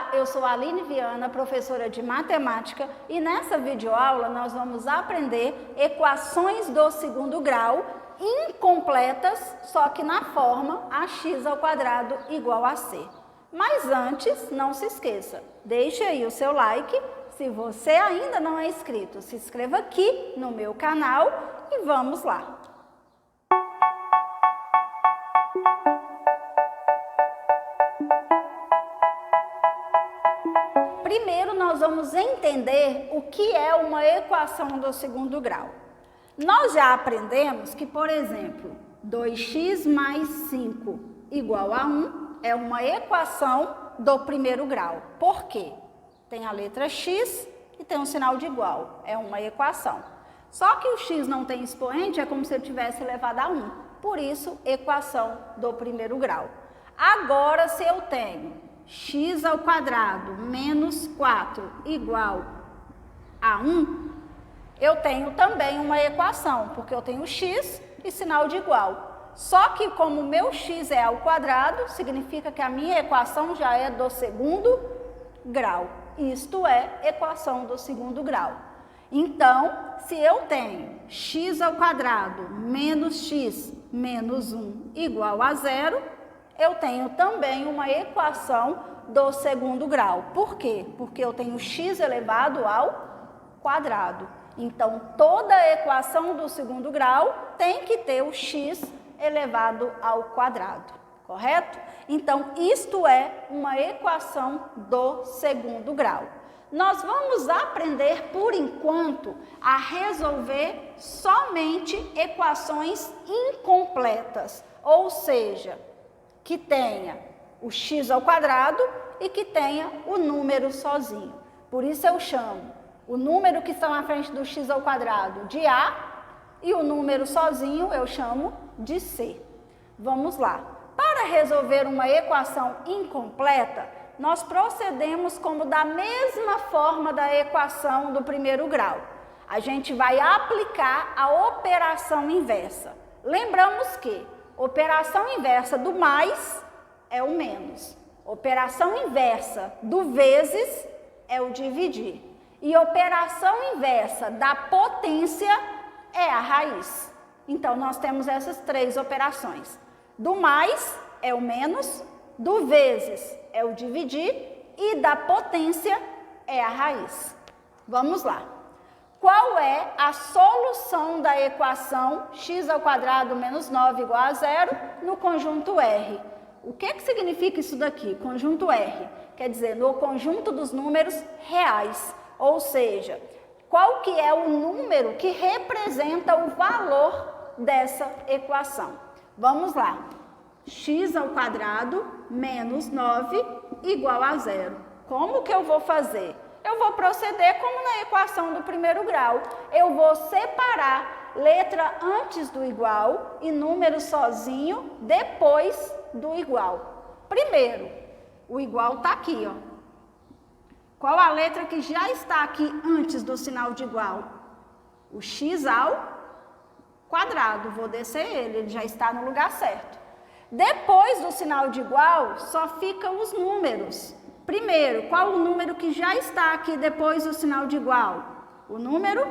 Olá, eu sou a Aline Viana, professora de matemática, e nessa videoaula nós vamos aprender equações do segundo grau incompletas, só que na forma ax² igual a c. Mas antes, não se esqueça, deixe aí o seu like. Se você ainda não é inscrito, se inscreva aqui no meu canal e vamos lá. Primeiro, nós vamos entender o que é uma equação do segundo grau. Nós já aprendemos que, por exemplo, 2x mais 5 igual a 1 é uma equação do primeiro grau. Por quê? Tem a letra x e tem um sinal de igual. É uma equação. Só que o x não tem expoente, é como se eu tivesse elevado a 1. Por isso, equação do primeiro grau. Agora, se eu tenho x² menos 4 igual a 1, eu tenho também uma equação, porque eu tenho x e sinal de igual. Só que como o meu x é ao quadrado, significa que a minha equação já é do segundo grau. Isto é equação do segundo grau. Então, se eu tenho x² menos x menos 1 igual a 0, eu tenho também uma equação do segundo grau. Por quê? Porque eu tenho x elevado ao quadrado. Então, toda equação do segundo grau tem que ter o x elevado ao quadrado, correto? Então, isto é uma equação do segundo grau. Nós vamos aprender, por enquanto, a resolver somente equações incompletas, ou seja, que tenha o x² e que tenha o número sozinho. Por isso eu chamo o número que está na frente do x² de A e o número sozinho eu chamo de C. Vamos lá. Para resolver uma equação incompleta, nós procedemos como da mesma forma da equação do primeiro grau. A gente vai aplicar a operação inversa. Lembramos que operação inversa do mais é o menos. Operação inversa do vezes é o dividir. E operação inversa da potência é a raiz. Então, nós temos essas três operações. Do mais é o menos, do vezes é o dividir e da potência é a raiz. Vamos lá. Qual é a solução da equação x² menos 9 igual a 0 no conjunto R? O que significa isso daqui? Conjunto R quer dizer no conjunto dos números reais, ou seja, qual que é o número que representa o valor dessa equação? Vamos lá. X² menos 9 igual a 0. Como que eu vou fazer? Eu vou proceder como na equação do primeiro grau. Eu vou separar letra antes do igual e número sozinho depois do igual. Primeiro, o igual está aqui, ó. Qual a letra que já está aqui antes do sinal de igual? O x². Vou descer ele já está no lugar certo. Depois do sinal de igual, só ficam os números. Primeiro, qual o número que já está aqui depois do sinal de igual? O número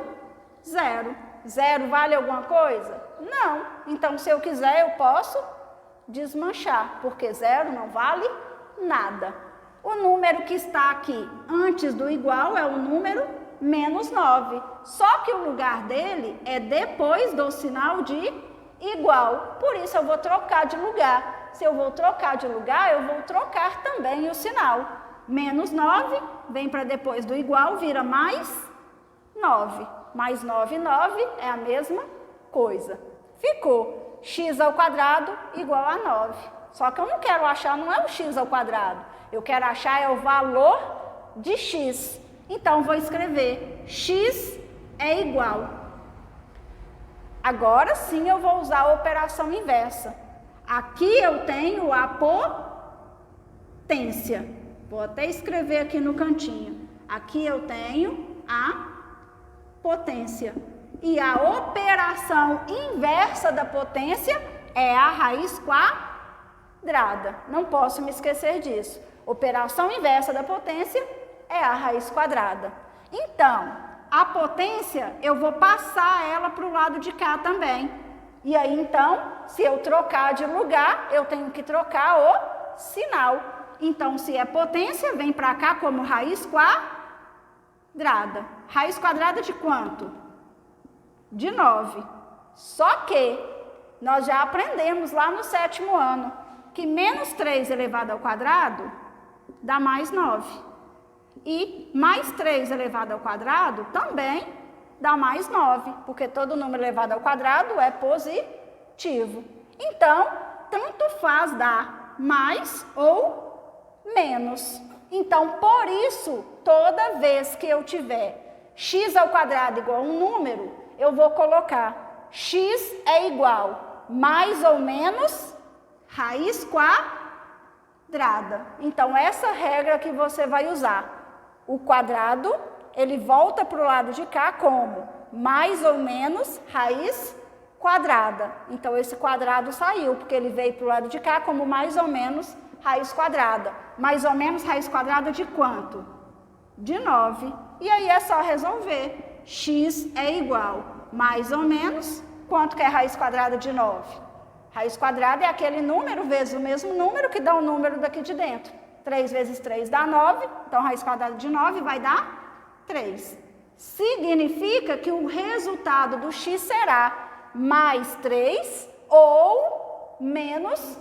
0. 0 vale alguma coisa? Não. Então, se eu quiser, eu posso desmanchar, porque 0 não vale nada. O número que está aqui antes do igual é o número menos 9. Só que o lugar dele é depois do sinal de igual. Por isso, eu vou trocar de lugar. Se eu vou trocar de lugar, eu vou trocar também o sinal. Menos 9 vem para depois do igual, vira mais 9. Mais 9, 9 é a mesma coisa. Ficou x² igual a 9. Só que eu não quero achar, não é o x². Eu quero achar é o valor de x. Então, vou escrever x é igual. Agora sim eu vou usar a operação inversa. Aqui eu tenho a potência. Vou até escrever aqui no cantinho. Aqui eu tenho a potência. E a operação inversa da potência é a raiz quadrada. Não posso me esquecer disso. Operação inversa da potência é a raiz quadrada. Então, a potência, eu vou passar ela para o lado de cá também. E aí, então, se eu trocar de lugar, eu tenho que trocar o sinal. Então, se é potência, vem para cá como raiz quadrada. Raiz quadrada de quanto? De 9. Só que nós já aprendemos lá no 7º ano que menos 3 elevado ao quadrado dá mais 9. E mais 3 elevado ao quadrado também dá mais 9, porque todo número elevado ao quadrado é positivo. Então, tanto faz dar mais ou menos. Então, por isso, toda vez que eu tiver x ao quadrado igual a um número, eu vou colocar x é igual mais ou menos raiz quadrada. Então, essa regra que você vai usar. O quadrado, ele volta para o lado de cá como mais ou menos raiz quadrada. Então, esse quadrado saiu, porque ele veio para o lado de cá como mais ou menos raiz quadrada. Mais ou menos raiz quadrada de quanto? De 9. E aí é só resolver. X é igual mais ou menos, quanto que é raiz quadrada de 9? Raiz quadrada é aquele número vezes o mesmo número que dá o número daqui de dentro. 3 vezes 3 dá 9, então raiz quadrada de 9 vai dar 3. Significa que o resultado do x será mais 3 ou menos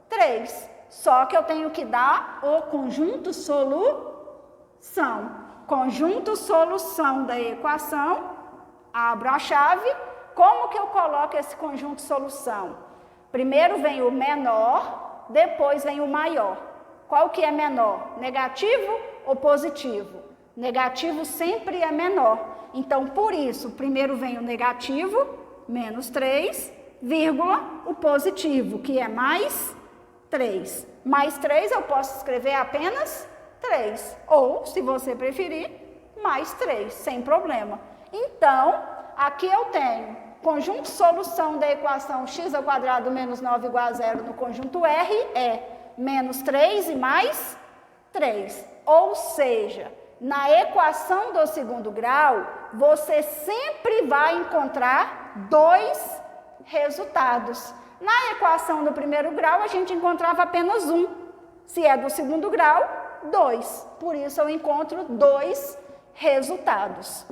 3. Só que eu tenho que dar o conjunto solução. Conjunto solução da equação, abro a chave. Como que eu coloco esse conjunto solução? Primeiro vem o menor, depois vem o maior. Qual que é menor? Negativo ou positivo? Negativo sempre é menor. Então, por isso, primeiro vem o negativo, menos 3, vírgula, o positivo, que é mais 3. Mais 3 eu posso escrever apenas 3. Ou, se você preferir, mais 3, sem problema. Então, aqui eu tenho conjunto solução da equação x ao quadrado menos 9 igual a 0 no conjunto R é menos 3 e mais 3. Ou seja, na equação do segundo grau, você sempre vai encontrar dois resultados. Na equação do primeiro grau, a gente encontrava apenas um. Se é do segundo grau, 2. Por isso, eu encontro dois resultados.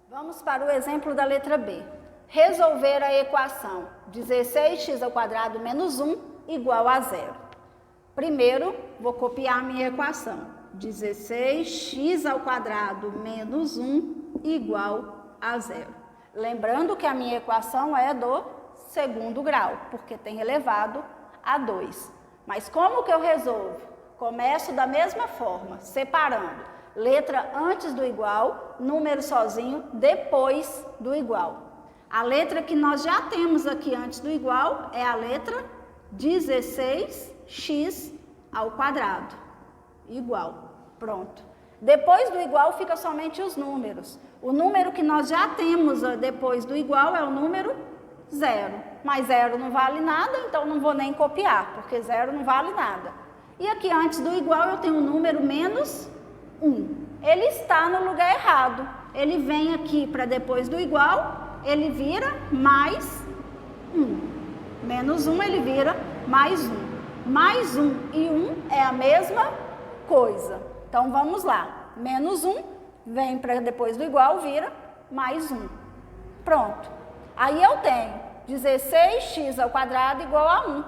Vamos para o exemplo da letra B. Resolver a equação 16x ao quadrado menos 1 igual a 0. Primeiro, vou copiar a minha equação. 16x ao quadrado menos 1 igual a 0. Lembrando que a minha equação é do segundo grau, porque tem elevado a 2. Mas como que eu resolvo? Começo da mesma forma, separando letra antes do igual, número sozinho, depois do igual. A letra que nós já temos aqui antes do igual é a letra 16x ao quadrado, igual, pronto. Depois do igual fica somente os números. O número que nós já temos depois do igual é o número 0. Mas 0 não vale nada, então não vou nem copiar, porque 0 não vale nada. E aqui antes do igual eu tenho o número menos 1. Ele está no lugar errado. Ele vem aqui para depois do igual, ele vira mais 1. Menos 1 ele vira mais 1. Mais 1 e 1 é a mesma coisa. Então vamos lá. Menos 1 vem para depois do igual, vira mais 1. Pronto. Aí eu tenho 16x ao quadrado igual a 1.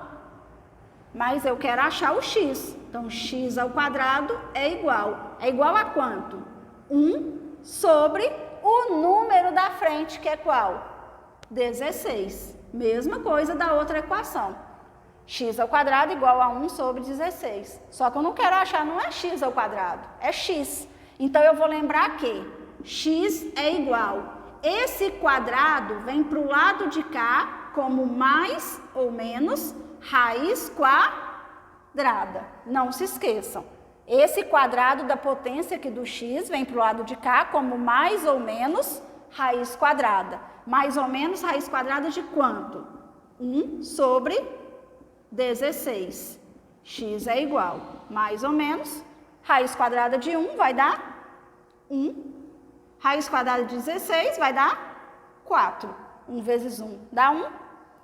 Mas eu quero achar o x. Então, x ao quadrado é igual. É igual a quanto? 1 sobre o número da frente, que é qual? 16. Mesma coisa da outra equação. X ao quadrado igual a 1 sobre 16. Só que eu não quero achar, não é x ao quadrado, é x. Então, eu vou lembrar que x é igual. Esse quadrado vem para o lado de cá como mais ou menos raiz quadrada. Não se esqueçam. Esse quadrado da potência aqui do x vem para o lado de cá como mais ou menos raiz quadrada. Mais ou menos raiz quadrada de quanto? 1 sobre 16. X é igual, mais ou menos, raiz quadrada de 1 vai dar 1. Raiz quadrada de 16 vai dar 4. 1 vezes 1 dá 1.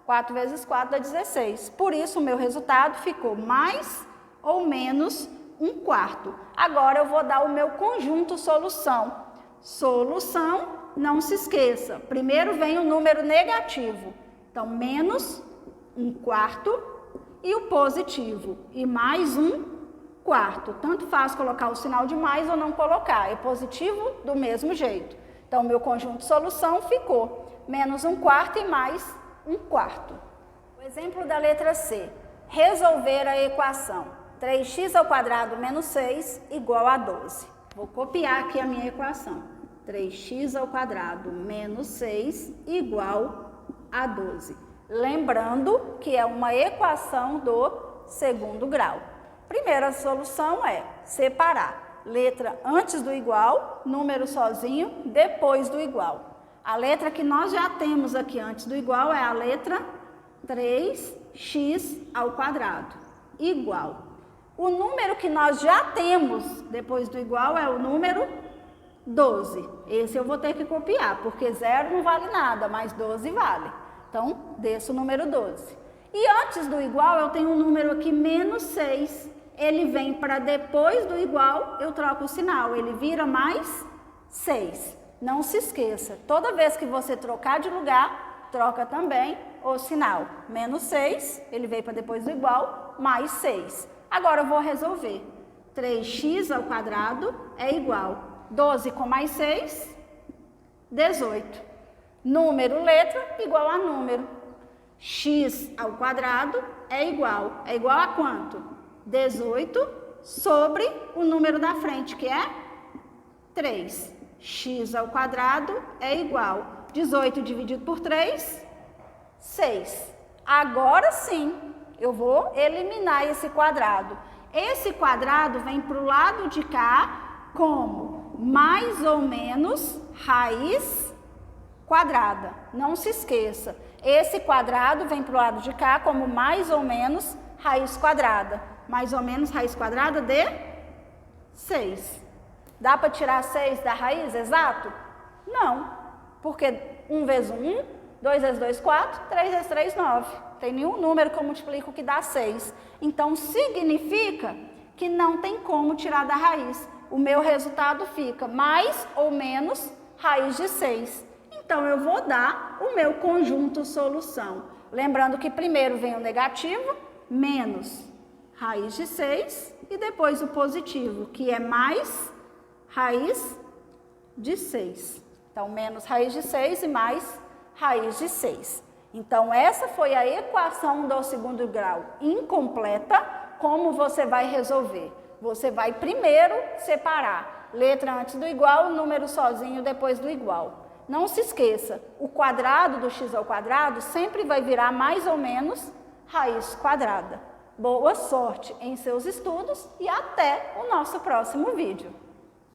4 vezes 4 dá 16. Por isso, o meu resultado ficou mais ou menos 1/4. Agora, eu vou dar o meu conjunto solução. Solução, não se esqueça. Primeiro vem o número negativo. Então, menos 1/4 e o positivo. E mais 1/4. Tanto faz colocar o sinal de mais ou não colocar. É positivo do mesmo jeito. Então, meu conjunto solução ficou menos 1/4 e mais 1/4. O exemplo da letra C. Resolver a equação 3x² menos 6 igual a 12. Vou copiar aqui a minha equação. 3x² menos 6 igual a 12. Lembrando que é uma equação do segundo grau. Primeira solução é separar letra antes do igual, número sozinho, depois do igual. A letra que nós já temos aqui antes do igual é a letra 3x² igual. O número que nós já temos depois do igual é o número 12. Esse eu vou ter que copiar, porque 0 não vale nada, mas 12 vale. Então, desço o número 12. E antes do igual, eu tenho um número aqui, menos 6. Ele vem para depois do igual, eu troco o sinal. Ele vira mais 6. Não se esqueça, toda vez que você trocar de lugar, troca também o sinal. Menos 6, ele veio para depois do igual, mais 6. Agora eu vou resolver. 3x² é igual 12 com mais 6, 18. Número, letra, igual a número. x² é igual a quanto? 18 sobre o número da frente, que é 3. x² é igual 18 dividido por 3, 6. Agora sim, eu vou eliminar esse quadrado. Esse quadrado vem para o lado de cá como mais ou menos raiz quadrada. Não se esqueça, esse quadrado vem para o lado de cá como mais ou menos raiz quadrada. Mais ou menos raiz quadrada de 6. Dá para tirar 6 da raiz exato? Não, porque 1 vezes 1, 2 vezes 2, 4, 3 vezes 3, 9. Tem nenhum número que eu multiplico que dá 6. Então, significa que não tem como tirar da raiz. O meu resultado fica mais ou menos raiz de 6. Então, eu vou dar o meu conjunto solução. Lembrando que primeiro vem o negativo, menos raiz de 6, e depois o positivo, que é mais raiz de 6. Então, menos raiz de 6 e mais raiz de 6. Então, essa foi a equação do segundo grau incompleta. Como você vai resolver? Você vai primeiro separar letra antes do igual, número sozinho depois do igual. Não se esqueça, o quadrado do x² sempre vai virar mais ou menos raiz quadrada. Boa sorte em seus estudos e até o nosso próximo vídeo.